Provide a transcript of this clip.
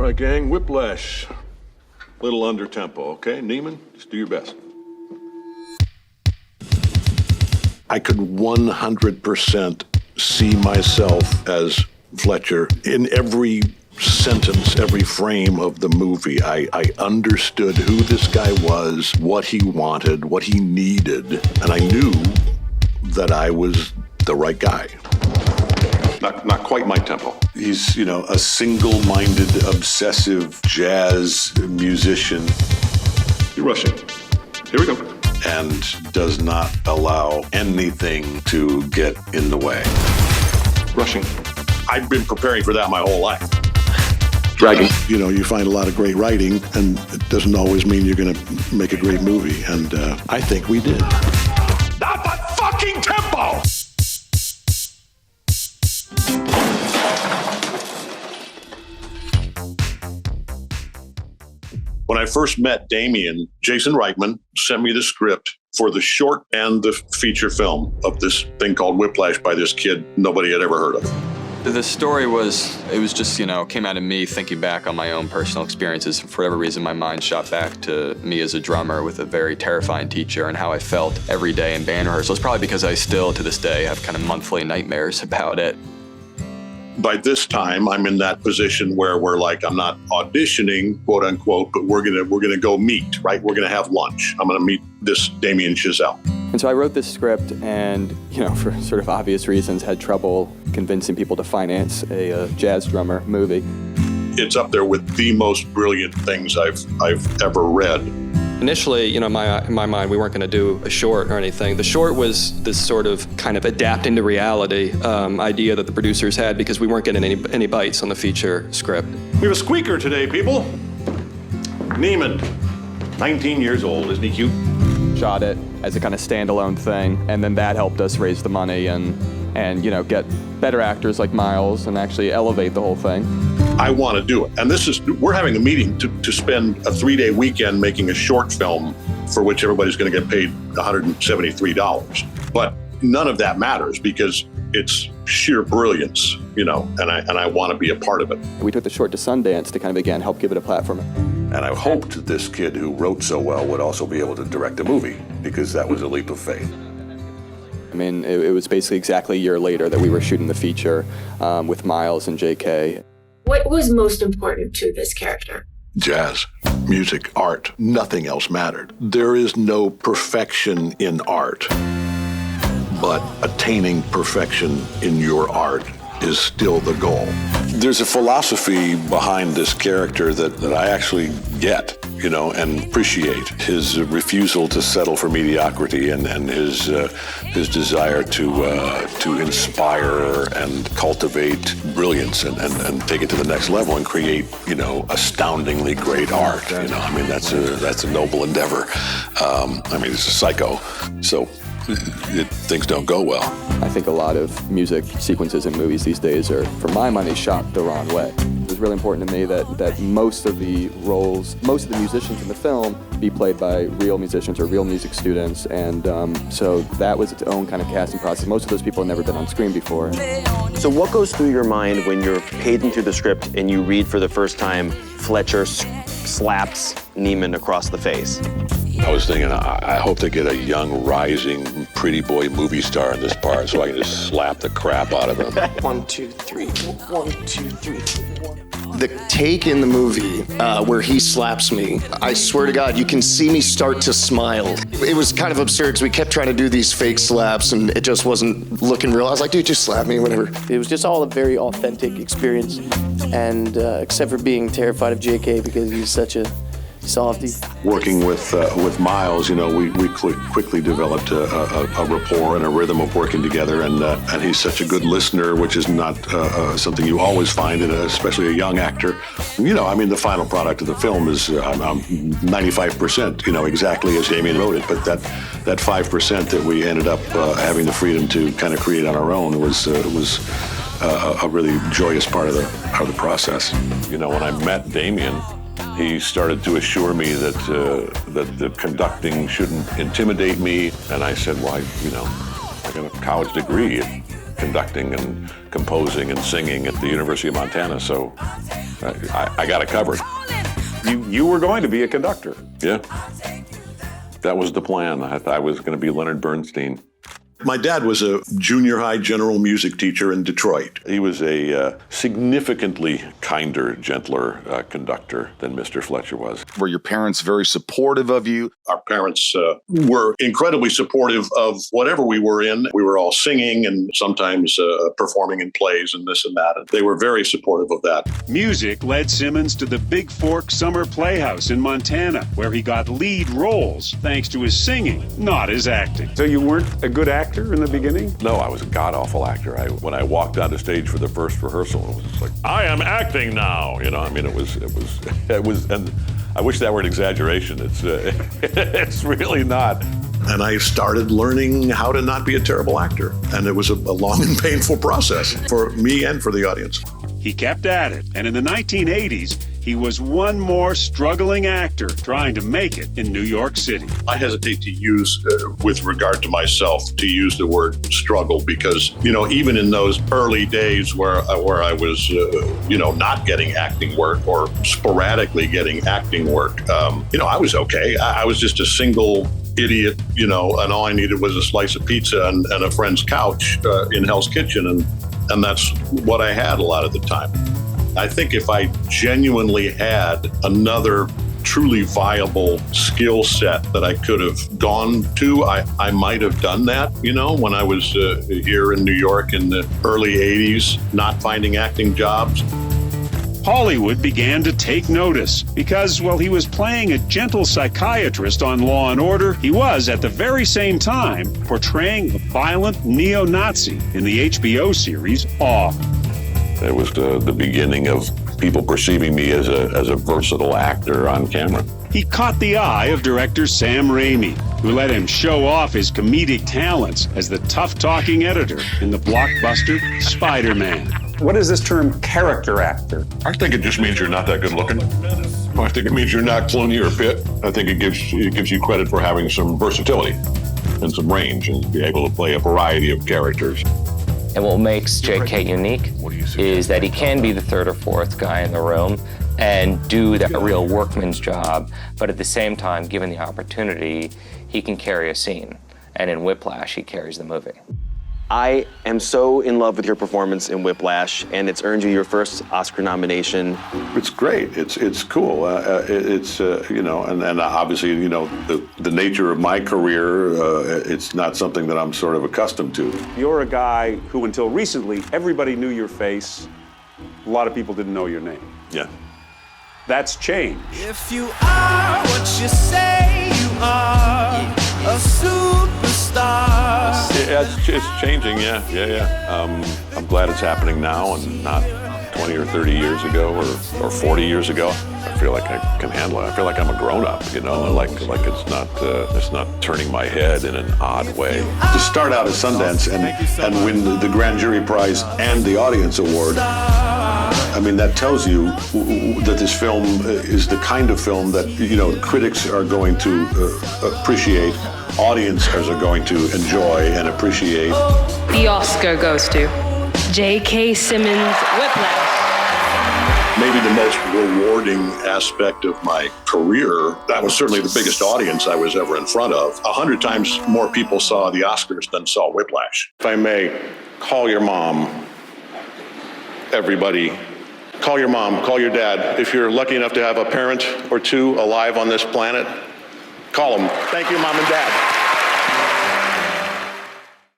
right, gang, Whiplash. Little under tempo, okay? Neiman, just do your best. I could 100% see myself as Fletcher in every sentence, every frame of the movie. I understood who this guy was, what he wanted, what he needed, and I knew that I was the right guy. Not quite my tempo. He's, a single-minded, obsessive jazz musician. You're rushing. Here we go. And does not allow anything to get in the way. Rushing. I've been preparing for that my whole life. Dragging. You find a lot of great writing, and it doesn't always mean you're going to make a great movie. And I think we did. Not the fucking tempo! When I first met Damien, Jason Reitman sent me the script for the short and the feature film of this thing called Whiplash by this kid nobody had ever heard of. The story was just, came out of me thinking back on my own personal experiences. For whatever reason, my mind shot back to me as a drummer with a very terrifying teacher and how I felt every day in band rehearsal. It's probably because I still, to this day, have kind of monthly nightmares about it. By this time, I'm in that position where we're like, I'm not auditioning, quote unquote, but we're gonna go meet, right? We're gonna have lunch. I'm gonna meet this Damien Chazelle. And so I wrote this script and, for sort of obvious reasons, had trouble convincing people to finance a jazz drummer movie. It's up there with the most brilliant things I've ever read. Initially, in my mind, we weren't going to do a short or anything. The short was this sort of kind of adapting to reality idea that the producers had because we weren't getting any bites on the feature script. We have a squeaker today, people. Neiman, 19 years old, isn't he cute? Shot it as a kind of standalone thing, and then that helped us raise the money and get better actors like Miles and actually elevate the whole thing. I want to do it. And we're having a meeting to spend a 3-day weekend making a short film for which everybody's going to get paid $173. But none of that matters because it's sheer brilliance, and I want to be a part of it. We took the short to Sundance to kind of, again, help give it a platform. And I hoped that this kid who wrote so well would also be able to direct a movie because that was a leap of faith. I mean, it was basically exactly a year later that we were shooting the feature with Miles and JK. What was most important to this character? Jazz, music, art, nothing else mattered. There is no perfection in art, but attaining perfection in your art is still the goal. There's a philosophy behind this character that I actually get, and appreciate. His refusal to settle for mediocrity and his desire to inspire and cultivate brilliance and take it to the next level and create, astoundingly great art. That's a noble endeavor. It's a psycho. So things don't go well. I think a lot of music sequences in movies these days are, for my money, shot the wrong way. It was really important to me that most of the musicians in the film be played by real musicians or real music students, and so that was its own kind of casting process. Most of those people had never been on screen before. So what goes through your mind when you're paging through the script and you read for the first time Fletcher slaps Neiman across the face? I was thinking, I hope they get a young, rising, pretty boy movie star in this part so I can just slap the crap out of him. 1, 2, 3, 1, 2, 3, 4. The take in the movie where he slaps me, I swear to God, you can see me start to smile. It was kind of absurd because we kept trying to do these fake slaps and it just wasn't looking real. I was like, dude, just slap me, whatever. It was just all a very authentic experience, and except for being terrified of JK because he's such a softy. Working with Miles, we quickly developed a rapport and a rhythm of working together, and he's such a good listener, which is not something you always find, especially a young actor. The final product of the film is 95%, exactly as Damien wrote it, but that 5% that we ended up having the freedom to kind of create on our own was a really joyous part of the process. When I met Damien, he started to assure me that the conducting shouldn't intimidate me, and I said, "Why, I got a college degree. conducting and composing and singing at the University of Montana, so I got it covered. You were going to be a conductor. Yeah, that was the plan. I thought I was going to be Leonard Bernstein. My dad was a junior high general music teacher in Detroit. He was a significantly kinder, gentler conductor than Mr. Fletcher was. Were your parents very supportive of you? Our parents were incredibly supportive of whatever we were in. We were all singing and sometimes performing in plays and this and that. And they were very supportive of that. Music led Simmons to the Big Fork Summer Playhouse in Montana, where he got lead roles thanks to his singing, not his acting. So you weren't a good actor in the beginning? No, I was a god-awful actor. When I walked onto stage for the first rehearsal, it was just like, I am acting now. You know, I mean, it was, and I wish that were an exaggeration. It's really not. And I started learning how to not be a terrible actor. And it was a long and painful process for me and for the audience. He kept at it, and in the 1980s, he was one more struggling actor trying to make it in New York City. I hesitate to use, with regard to myself, to use the word struggle because, you know, even in those early days where I was, not getting acting work or sporadically getting acting work, I was okay. I was just a single idiot, and all I needed was a slice of pizza and a friend's couch in Hell's Kitchen, and that's what I had a lot of the time. I think if I genuinely had another truly viable skill set that I could have gone to, I might have done that, when I was here in New York in the early 80s, not finding acting jobs. Hollywood began to take notice because while he was playing a gentle psychiatrist on Law & Order, he was at the very same time portraying a violent neo-Nazi in the HBO series Awe. It was the beginning of people perceiving me as a versatile actor on camera. He caught the eye of director Sam Raimi, who let him show off his comedic talents as the tough-talking editor in the blockbuster Spider-Man. What is this term, character actor? I think it just means you're not that good looking. I think it means you're not Clooney or Pitt. I think it gives you credit for having some versatility and some range and be able to play a variety of characters. And what makes J.K. unique is that he can be the third or fourth guy in the room and do that real workman's job, but at the same time, given the opportunity, he can carry a scene. And in Whiplash, he carries the movie. I am so in love with your performance in Whiplash, and it's earned you your first Oscar nomination. It's great. It's cool. And obviously, the nature of my career, it's not something that I'm sort of accustomed to. You're a guy who, until recently, everybody knew your face. A lot of people didn't know your name. Yeah. That's changed. If you are what you say you are, a superstar. It's changing, yeah. I'm glad it's happening now and not 20 or 30 years ago or 40 years ago. I feel like I can handle it. I feel like I'm a grown-up, like it's not turning my head in an odd way. To start out at Sundance and win the Grand Jury Prize and the Audience Award, I mean, that tells you that this film is the kind of film that, critics are going to appreciate, audiences are going to enjoy and appreciate. The Oscar goes to J.K. Simmons, Whiplash. Maybe the most rewarding aspect of my career, that was certainly the biggest audience I was ever in front of. 100 times more people saw the Oscars than saw Whiplash. If I may, call your mom, everybody. Call your mom, call your dad. If you're lucky enough to have a parent or two alive on this planet, call them. Thank you, Mom and Dad.